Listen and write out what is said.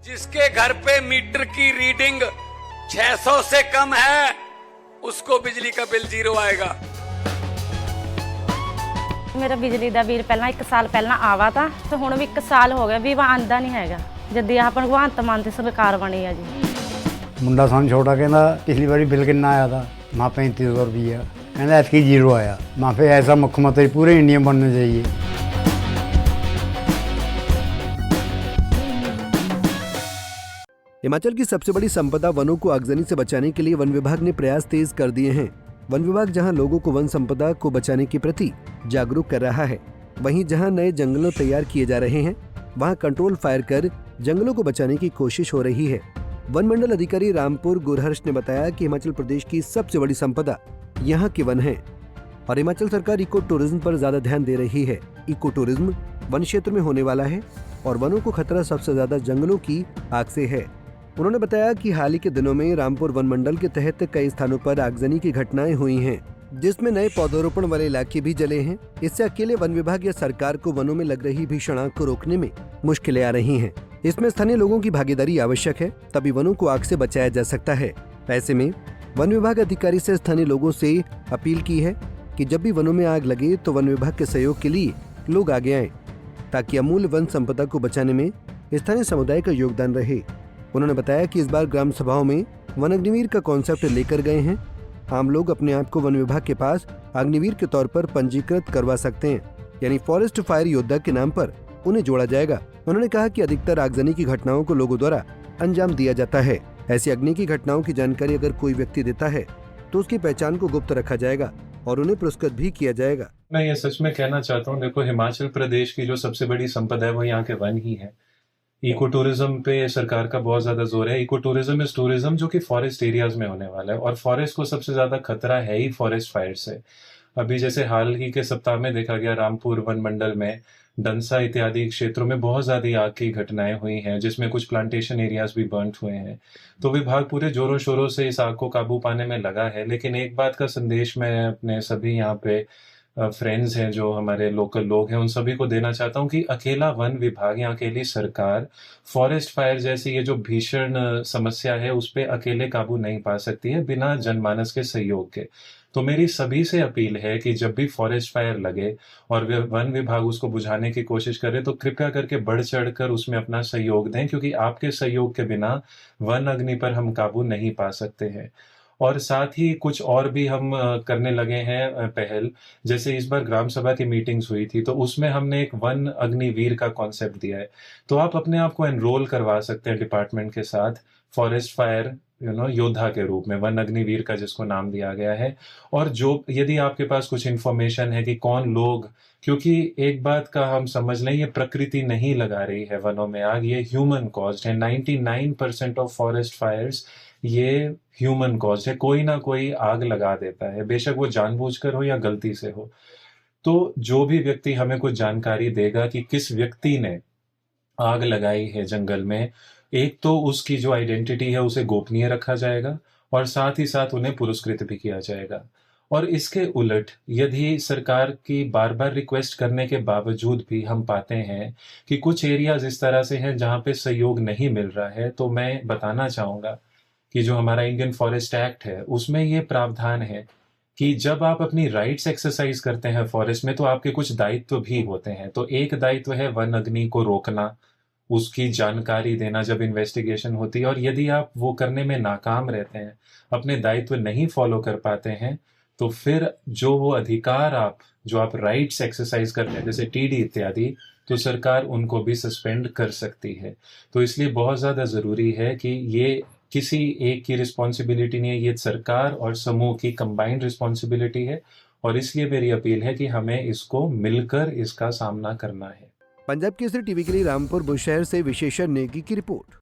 जिसके घर पे मीटर की रीडिंग 600 से कम है उसको बिजली का बिल 0 आएगा। मेरा बिजली ਦਾ ਬਿੱਲ ਪਹਿਲਾਂ 1 ਸਾਲ ਪਹਿਲਾਂ ਆਵਾ ਤਾਂ ਤੇ ਹੁਣ ਵੀ 1 ਸਾਲ ਹੋ ਗਿਆ ਵੀ ਆਂਦਾ ਨਹੀਂ ਹੈਗਾ ਜਦ ਆਹ ਭਗਵੰਤ ਮਾਨ ਦੀ ਸਰਕਾਰ ਬਣੀ ਆ ਜੀ। ਮੁੰਡਾ ਸਾਨੂੰ ਛੋਟਾ ਕਹਿੰਦਾ ਪਿਛਲੀ ਵਾਰੀ ਬਿੱਲ ਕਿੰਨਾ ਆਇਆ था माँ 3500 रुपया कहना ऐसी 0 आया। माँ फिर ऐसा मुख्यमंत्री पूरे इंडिया में बनना चाहिए। हिमाचल की सबसे बड़ी संपदा वनों को आगजनी से बचाने के लिए वन विभाग ने प्रयास तेज कर दिए हैं। वन विभाग जहां लोगों को वन संपदा को बचाने के प्रति जागरूक कर रहा है, वहीं जहां नए जंगलों तैयार किए जा रहे हैं, वहां कंट्रोल फायर कर जंगलों को बचाने की कोशिश हो रही है। वन मंडल अधिकारी रामपुर गुरहर्ष ने बताया कि हिमाचल प्रदेश की सबसे बड़ी संपदा यहाँ के वन है और हिमाचल सरकार इको टूरिज्म पर ज्यादा ध्यान दे रही है। इको टूरिज्म वन क्षेत्र में होने वाला है और वनों को खतरा सबसे ज्यादा जंगलों की आग से है। उन्होंने बताया कि हाल ही के दिनों में रामपुर वन मंडल के तहत कई स्थानों पर आगजनी की घटनाएं हुई हैं, जिसमें नए पौधरोपण वाले इलाके भी जले हैं। इससे अकेले वन विभाग या सरकार को वनों में लग रही भीषण आग को रोकने में मुश्किलें आ रही हैं। इसमें स्थानीय लोगों की भागीदारी आवश्यक है, तभी वनों को आग से बचाया जा सकता है। ऐसे में वन विभाग अधिकारी से स्थानीय लोगों से अपील की है कि जब भी वनों में आग लगे तो वन विभाग के सहयोग के लिए लोग आगे आएं, ताकि अमूल्य वन संपदा को बचाने में स्थानीय समुदाय का योगदान रहे। उन्होंने बताया कि इस बार ग्राम सभाओं में वन अग्निवीर का कॉन्सेप्ट लेकर गए हैं। आम लोग अपने आप को वन विभाग के पास अग्निवीर के तौर पर पंजीकृत करवा सकते हैं, यानी फॉरेस्ट फायर योद्धा के नाम पर उन्हें जोड़ा जाएगा। उन्होंने कहा कि अधिकतर आगजनी की घटनाओं को लोगों द्वारा अंजाम दिया जाता है। ऐसी अग्नि की घटनाओं की जानकारी अगर कोई व्यक्ति देता है तो उसकी पहचान को गुप्त रखा जाएगा और उन्हें पुरस्कृत भी किया जाएगा। मैं ये सच में कहना चाहता हूँ, देखो हिमाचल प्रदेश की जो सबसे बड़ी संपदा है वो यहाँ के वन ही है। इको टूरिज्म पे सरकार का बहुत ज्यादा जोर है। इको टूरिज्म इज टूरिज्म जो कि फॉरेस्ट एरियाज में होने वाला है और फॉरेस्ट को सबसे ज्यादा खतरा है ही फॉरेस्ट फायर से। अभी जैसे हाल ही के सप्ताह में देखा गया रामपुर वन मंडल में डंसा इत्यादि क्षेत्रों में बहुत ज्यादा आग की घटनाएं हुई हैं, जिसमें कुछ प्लांटेशन एरियाज भी बर्न्ट हुए हैं। तो विभाग पूरे जोरों शोरों से इस आग को काबू पाने में लगा है। लेकिन एक बात का संदेश मैं अपने सभी यहाँ पे फ्रेंड्स हैं जो हमारे लोकल लोग हैं उन सभी को देना चाहता हूं कि अकेला वन विभाग या अकेली सरकार फॉरेस्ट फायर जैसी ये जो भीषण समस्या है उस पे अकेले काबू नहीं पा सकती है बिना जनमानस के सहयोग के। तो मेरी सभी से अपील है कि जब भी फॉरेस्ट फायर लगे और वन विभाग उसको बुझाने की कोशिश करे तो कृपया करके बढ़ चढ़कर उसमें अपना सहयोग दें, क्योंकि आपके सहयोग के बिना वन अग्नि पर हम काबू नहीं पा सकते हैं। और साथ ही कुछ और भी हम करने लगे हैं पहल। जैसे इस बार ग्राम सभा की मीटिंग्स हुई थी तो उसमें हमने एक वन अग्निवीर का कॉन्सेप्ट दिया है। तो आप अपने आप को एनरोल करवा सकते हैं डिपार्टमेंट के साथ फॉरेस्ट फायर योद्धा के रूप में, वन अग्निवीर का जिसको नाम दिया गया है। और जो यदि आपके पास कुछ इन्फॉर्मेशन है कि कौन लोग, क्योंकि एक बात का हम समझ लें, ये प्रकृति नहीं लगा रही है वनों में आग, ये ह्यूमन कॉज्ड है। 99% ऑफ फॉरेस्ट फायर्स ये ह्यूमन कॉज है। कोई ना कोई आग लगा देता है, बेशक वो जानबूझकर हो या गलती से हो। तो जो भी व्यक्ति हमें कुछ जानकारी देगा कि किस व्यक्ति ने आग लगाई है जंगल में, एक तो उसकी जो आइडेंटिटी है उसे गोपनीय रखा जाएगा और साथ ही साथ उन्हें पुरस्कृत भी किया जाएगा। और इसके उलट यदि सरकार की बार बार रिक्वेस्ट करने के बावजूद भी हम पाते हैं कि कुछ एरियाज इस तरह से हैं जहां पे सहयोग नहीं मिल रहा है, तो मैं बताना चाहूंगा कि जो हमारा इंडियन फॉरेस्ट एक्ट है उसमें ये प्रावधान है कि जब आप अपनी राइट्स एक्सरसाइज करते हैं फॉरेस्ट में तो आपके कुछ दायित्व भी होते हैं। तो एक दायित्व है वन अग्नि को रोकना, उसकी जानकारी देना जब इन्वेस्टिगेशन होती है, और यदि आप वो करने में नाकाम रहते हैं, अपने दायित्व नहीं फॉलो कर पाते हैं, तो फिर जो वो अधिकार जो आप राइट्स एक्सरसाइज करते हैं जैसे टीडी इत्यादि, तो सरकार उनको भी सस्पेंड कर सकती है। तो इसलिए बहुत ज्यादा जरूरी है कि ये किसी एक की रिस्पॉन्सिबिलिटी नहीं है, ये सरकार और समूह की कंबाइंड रिस्पॉन्सिबिलिटी है। और इसलिए मेरी अपील है कि हमें इसको मिलकर इसका सामना करना है। पंजाब केसरी टीवी के लिए रामपुर बुशहर से विशेषज्ञ नेगी की रिपोर्ट।